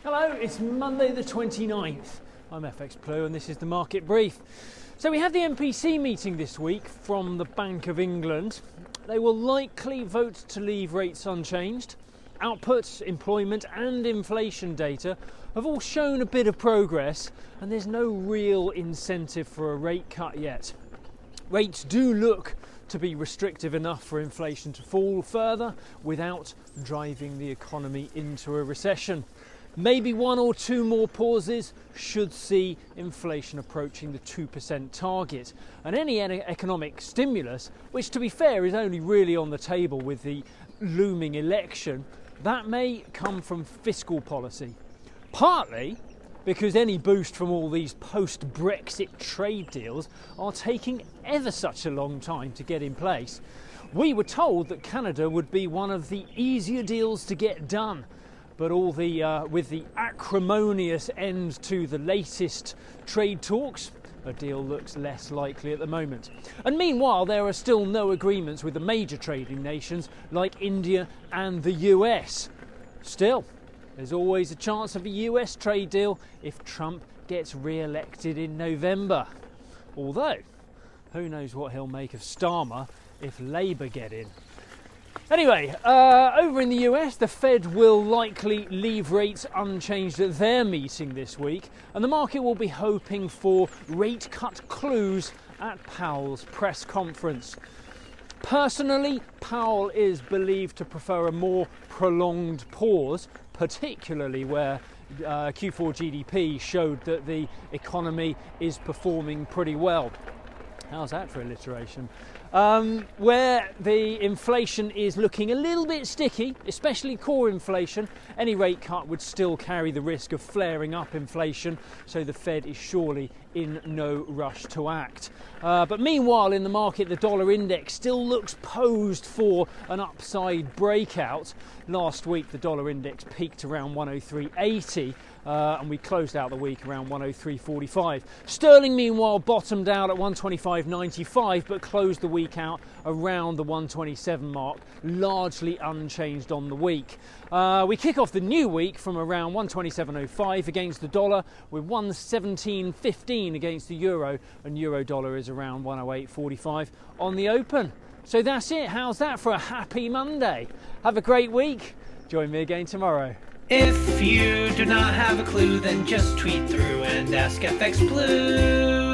Hello, it's Monday the 29th. I'm FxPlew and this is the market brief. So we have the MPC meeting this week from the Bank of England. They will likely vote to leave rates unchanged. Output, employment and inflation data have all shown a bit of progress and there's no real incentive for a rate cut yet. Rates do look to be restrictive enough for inflation to fall further without driving the economy into a recession. Maybe one or two more pauses should see inflation approaching the 2% target. And any economic stimulus, which to be fair is only really on the table with the looming election, that may come from fiscal policy. Partly because any boost from all these post-Brexit trade deals are taking ever such a long time to get in place. We were told that Canada would be one of the easier deals to get done. But with the acrimonious end to the latest trade talks, a deal looks less likely at the moment. And meanwhile, there are still no agreements with the major trading nations like India and the US. Still, there's always a chance of a US trade deal if Trump gets re-elected in November. Although, who knows what he'll make of Starmer if Labour get in. Anyway, over in the US, the Fed will likely leave rates unchanged at their meeting this week, and the market will be hoping for rate cut clues at Powell's press conference. Personally, Powell is believed to prefer a more prolonged pause, particularly where Q4 GDP showed that the economy is performing pretty well. How's that for alliteration? Where the inflation is looking a little bit sticky, especially core inflation, any rate cut would still carry the risk of flaring up inflation, so the Fed is surely in no rush to act. But meanwhile in the market, the dollar index still looks posed for an upside breakout. Last week the dollar index peaked around 103.80 and we closed out the week around 103.45. Sterling meanwhile bottomed out at 125.95 but closed the week out around the 127 mark, largely unchanged on the week. We kick off the new week from around 127.05 against the dollar, with 117.15 against the euro, and euro dollar is around 108.45 on the open. So that's it. How's that for a happy Monday? Have a great week. Join me again tomorrow. If you do not have a clue, then just tweet through and ask FxPlew.